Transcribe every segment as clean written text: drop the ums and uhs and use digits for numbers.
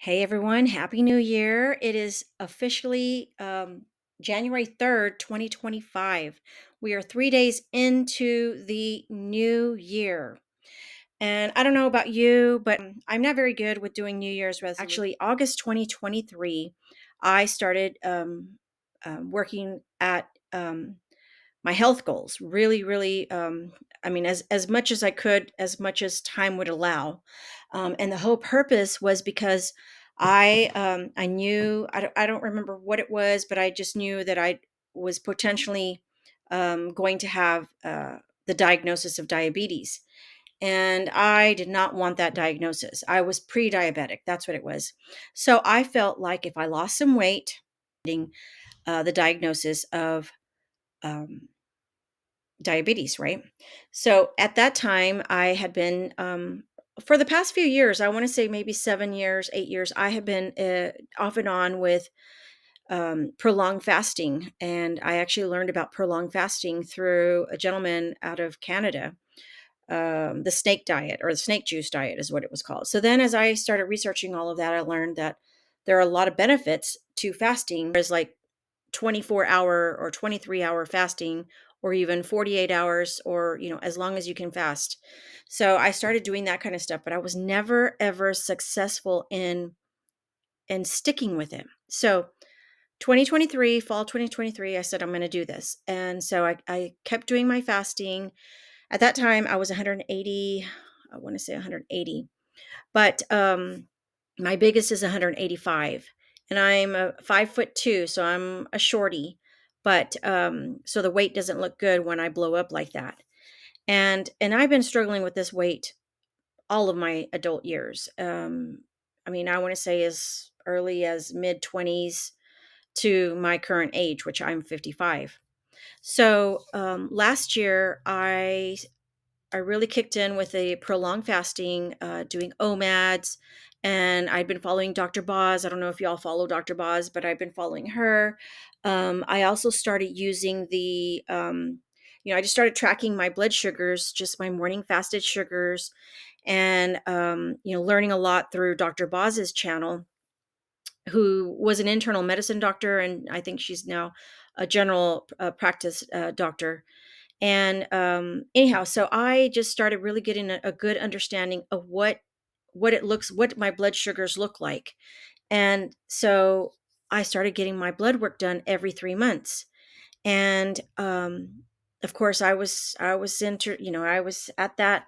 Hey everyone, Happy New Year. It is officially January 3rd, 2025. We are 3 days into the new year. And I don't know about you, but I'm not very good with doing New Year's resolutions. Actually, August 2023, I started working at my health goals really, really. I mean, as much as I could, as much as time would allow. And the whole purpose was because I knew, I don't remember what it was, but I just knew that I was potentially going to have the diagnosis of diabetes. And I did not want that diagnosis. I was pre-diabetic. That's what it was. So I felt like if I lost some weight, the diagnosis of um, diabetes, right? So at that time, I had been, for the past few years, I want to say maybe 7 years, 8 years, I have been off and on with prolonged fasting. And I actually learned about prolonged fasting through a gentleman out of Canada. The snake diet, or the snake juice diet is what it was called. So then, as I started researching all of that, I learned that there are a lot of benefits to fasting. There's like 24-hour or 23-hour fasting, or even 48 hours, or as long as you can fast. So I started doing that kind of stuff, but I was never ever successful in sticking with it. So 2023, fall 2023, I said I'm going to do this. And so I kept doing my fasting. At that time I was 180, I want to say 180, but my biggest is 185, and I'm a 5'2", so I'm a shorty. But so the weight doesn't look good when I blow up like that. And I've been struggling with this weight all of my adult years. I mean, I want to say as early as mid 20s to my current age, which I'm 55. So last year, I really kicked in with a prolonged fasting, doing OMADs, and I'd been following Dr. Boz. I don't know if y'all follow Dr. Boz, but I've been following her. I also started using I just started tracking my blood sugars, just my morning fasted sugars, and learning a lot through Dr. Boz's channel, who was an internal medicine doctor, and I think she's now a general practice doctor. And anyhow, so I just started really getting a good understanding of what my blood sugars look like. And so I started getting my blood work done every 3 months. And of course, I was at that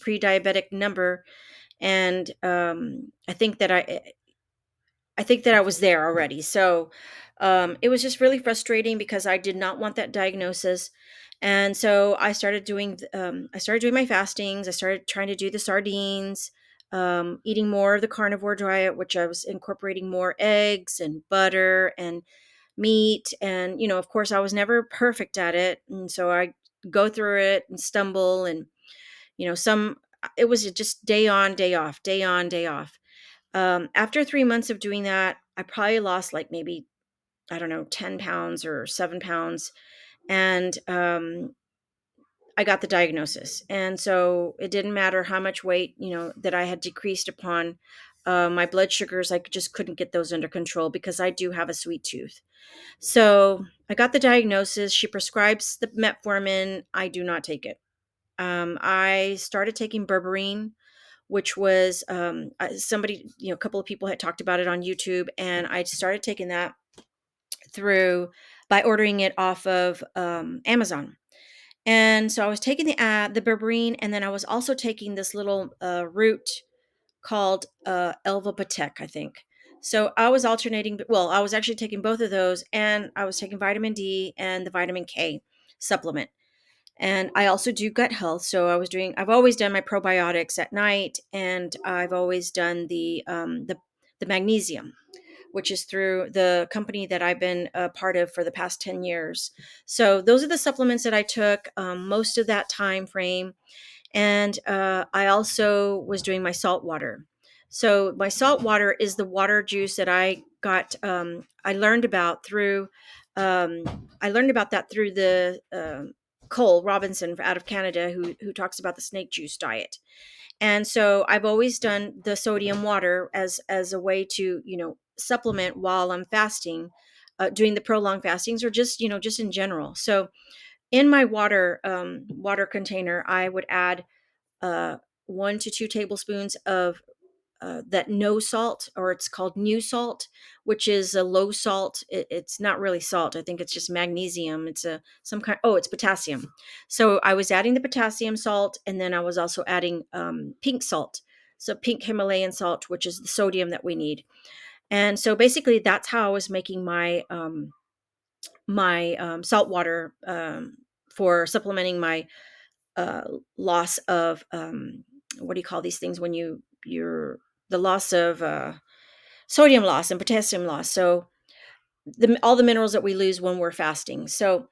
pre-diabetic number. And I think that I was there already. So it was just really frustrating because I did not want that diagnosis. And so I started doing my fastings. I started trying to do the sardines, eating more of the carnivore diet, which I was incorporating more eggs and butter and meat. And, of course, I was never perfect at it. And so I go through it and stumble. And, it was just day on, day off, day on, day off. After 3 months of doing that, I probably lost like maybe, I don't know, 10 pounds or 7 pounds. And I got the diagnosis. And so it didn't matter how much weight, that I had decreased upon my blood sugars. I just couldn't get those under control because I do have a sweet tooth. So I got the diagnosis. She prescribes the metformin. I do not take it. I started taking berberine, which was somebody, a couple of people had talked about it on YouTube, and I started taking that through by ordering it off of Amazon. And so I was taking the berberine, and then I was also taking this little root called Elvapatek, I think. So I was alternating. Well, I was actually taking both of those, and I was taking vitamin D and the vitamin K supplement. And I also do gut health. So I've always done my probiotics at night, and I've always done the magnesium, which is through the company that I've been a part of for the past 10 years. So those are the supplements that I took most of that time frame. And I also was doing my salt water. So my salt water is the water juice that I got. I learned about that through the Cole Robinson out of Canada, who talks about the snake juice diet. And so I've always done the sodium water as a way to, supplement while I'm fasting, doing the prolonged fastings, or just, just in general. So in my water container, I would add uh, 1 to 2 tablespoons of that no salt, or it's called new salt, which is a low salt. It's not really salt. I think it's just magnesium. It's a some kind. Oh, it's potassium. So I was adding the potassium salt, and then I was also adding pink salt. So pink Himalayan salt, which is the sodium that we need. And so basically, that's how I was making my salt water, for supplementing my uh, loss of, what do you call these things when you're the loss of, sodium loss and potassium loss. So all the minerals that we lose when we're fasting. So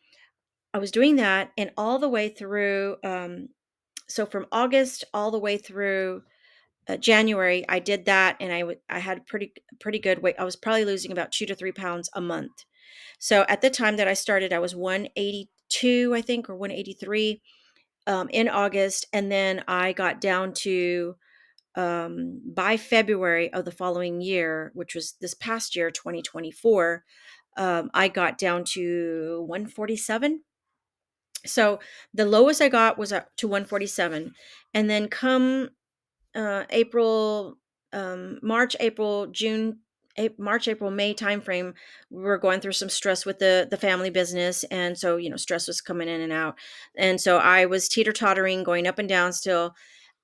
I was doing that, and all the way through. So from August all the way through January, I did that, and I had pretty good weight. I was probably losing about 2 to 3 pounds a month. So at the time that I started, I was 182, I think, or 183, in August, and then I got down to, by February of the following year, which was this past year, 2024, I got down to 147. So the lowest I got was up to 147. And then come April, March, April, June, March, April, May timeframe, we were going through some stress with the family business, and so stress was coming in and out, and so I was teeter tottering, going up and down still.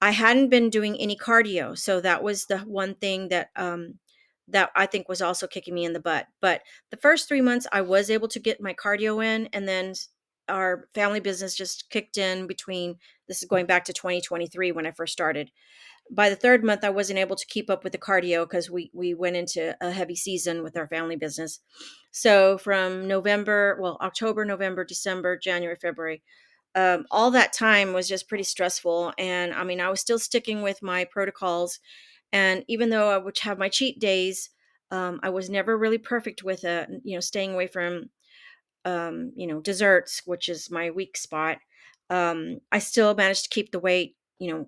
I hadn't been doing any cardio, so that was the one thing that I think was also kicking me in the butt. But the first 3 months, I was able to get my cardio in, and then our family business just kicked in between. This is going back to 2023 when I first started. By the third month, I wasn't able to keep up with the cardio because we went into a heavy season with our family business. So from November, well, October, November, December, January, February, all that time was just pretty stressful. And I mean, I was still sticking with my protocols. And even though I would have my cheat days, I was never really perfect with it. Staying away from desserts, which is my weak spot. I still managed to keep the weight,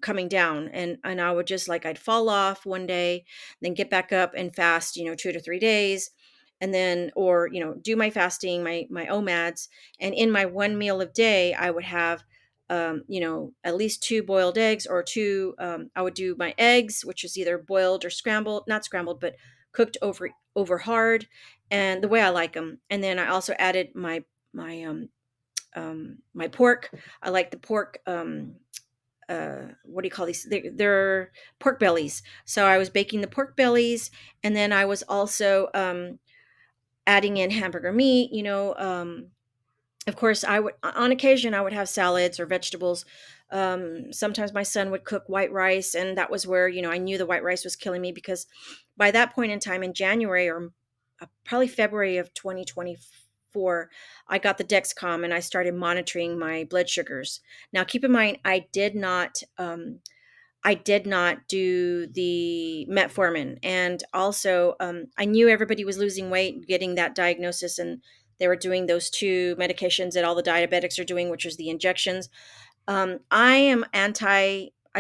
coming down, and I would just like I'd fall off one day, then get back up and fast, 2 to 3 days, and then or do my fasting, my OMADs, and in my one meal of day, I would have. At least two boiled eggs or two. I would do my eggs, which is either boiled or scrambled, not scrambled, but cooked over hard, and the way I like them. And then I also added my pork. I like the pork. What do you call these? They're pork bellies. So I was baking the pork bellies, and then I was also adding in hamburger meat. Of course, I would on occasion I would have salads or vegetables. Sometimes my son would cook white rice, and that was where I knew the white rice was killing me, because by that point in time in January, or probably February of 2024, I got the Dexcom and I started monitoring my blood sugars. Now, keep in mind, I did not do the metformin. And also, I knew everybody was losing weight, getting that diagnosis, and they were doing those two medications that all the diabetics are doing, which is the injections. I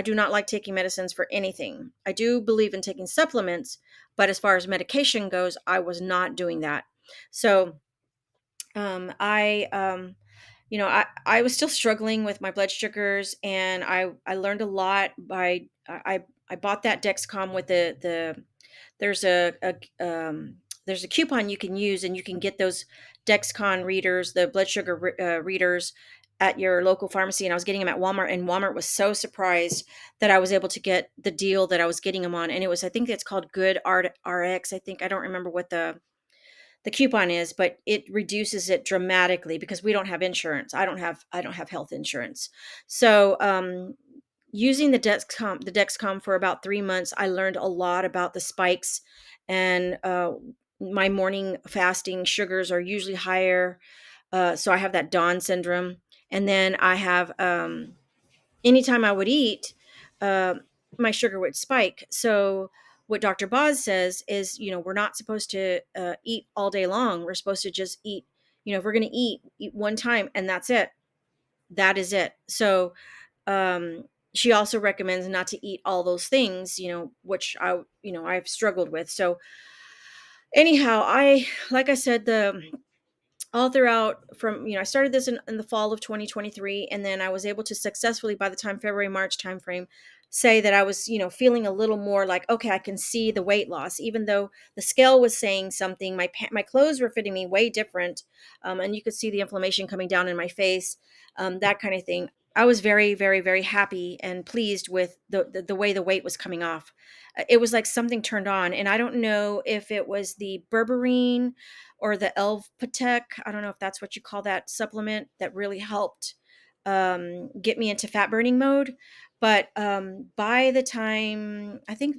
do not like taking medicines for anything. I do believe in taking supplements, but as far as medication goes, I was not doing that. So, I was still struggling with my blood sugars, and I learned a lot by I bought that Dexcom with there's a coupon you can use, and you can get those Dexcom readers, the blood sugar readers, at your local pharmacy. And I was getting them at Walmart, and Walmart was so surprised that I was able to get the deal that I was getting them on. And it was, I think it's called Good RX. I think, I don't remember what the coupon is, but it reduces it dramatically because we don't have insurance. I don't have health insurance. So, using the Dexcom for about 3 months, I learned a lot about the spikes, and my morning fasting sugars are usually higher. So I have that dawn syndrome, and then I have, anytime I would eat, uh, my sugar would spike. So what Dr. Boz says is, we're not supposed to eat all day long. We're supposed to just eat. If we're going to eat one time, and that's it. That is it. So, um, she also recommends not to eat all those things, which I've struggled with. So anyhow, like I said, the all throughout from I started this in the fall of 2023, and then I was able to successfully, by the time February March timeframe, say that I was feeling a little more like, okay, I can see the weight loss, even though the scale was saying something. My clothes were fitting me way different, and you could see the inflammation coming down in my face, that kind of thing. I was very, very, very happy and pleased with the way the weight was coming off. It was like something turned on, and I don't know if it was the berberine or the Elvpatek. I don't know if that's what you call that supplement that really helped get me into fat burning mode. But by the time I think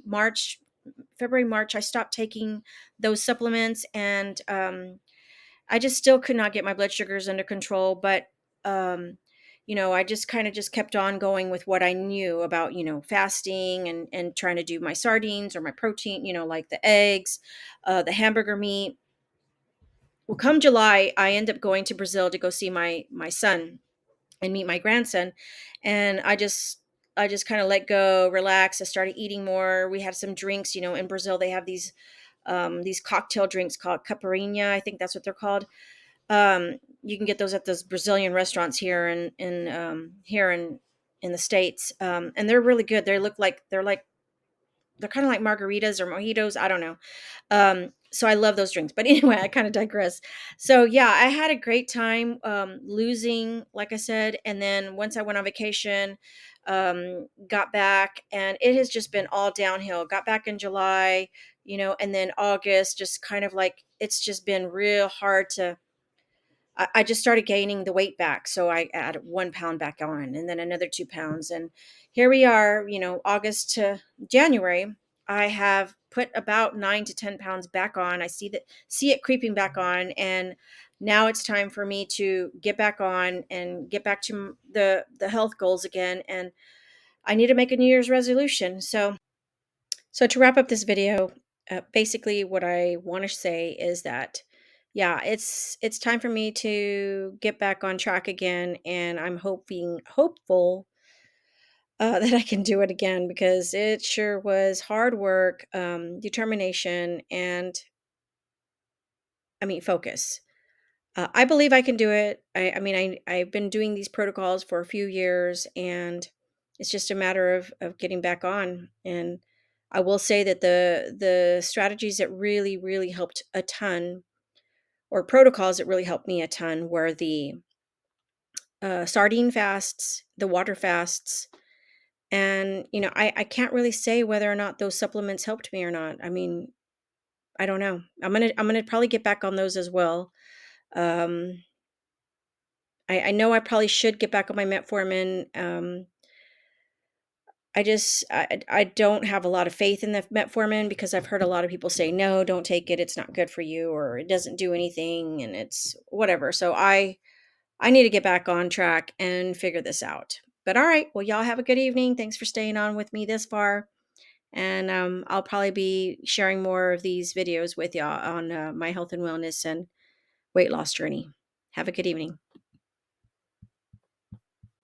February, March, I stopped taking those supplements, and I just still could not get my blood sugars under control. But I just kind of just kept on going with what I knew about, fasting and trying to do my sardines or my protein, like the eggs, the hamburger meat. Well, come July, I end up going to Brazil to go see my son and meet my grandson, and I just kind of let go, relax. I started eating more. We had some drinks. In Brazil they have these cocktail drinks called caipirinha. I think that's what they're called. You can get those at those Brazilian restaurants here in the States, and they're really good. They're kind of like margaritas or mojitos. I don't know. So I love those drinks. But anyway, I kind of digress. So yeah, I had a great time losing, like I said. And then once I went on vacation, got back, and it has just been all downhill. Got back in July, and then August, just kind of like it's just been real hard to. I just started gaining the weight back. So I added 1 pound back on, and then another 2 pounds. And here we are, August to January. I have put about 9 to 10 pounds back on. I see it creeping back on. And now it's time for me to get back on and get back to the health goals again. And I need to make a New Year's resolution. So to wrap up this video, basically what I want to say is that yeah, it's time for me to get back on track again, and I'm hopeful that I can do it again, because it sure was hard work, determination, and I mean focus. I believe I can do it. I mean, I've been doing these protocols for a few years, and it's just a matter of getting back on. And I will say that the strategies that really, really helped a ton, or protocols that really helped me a ton, were the sardine fasts, the water fasts, and I can't really say whether or not those supplements helped me or not. I mean, I don't know. I'm gonna probably get back on those as well. Um, I know I probably should get back on my metformin. I don't have a lot of faith in the metformin, because I've heard a lot of people say, no, don't take it. It's not good for you, or it doesn't do anything, and it's whatever. So I need to get back on track and figure this out. But all right, well, y'all have a good evening. Thanks for staying on with me this far. And I'll probably be sharing more of these videos with y'all on my health and wellness and weight loss journey. Have a good evening.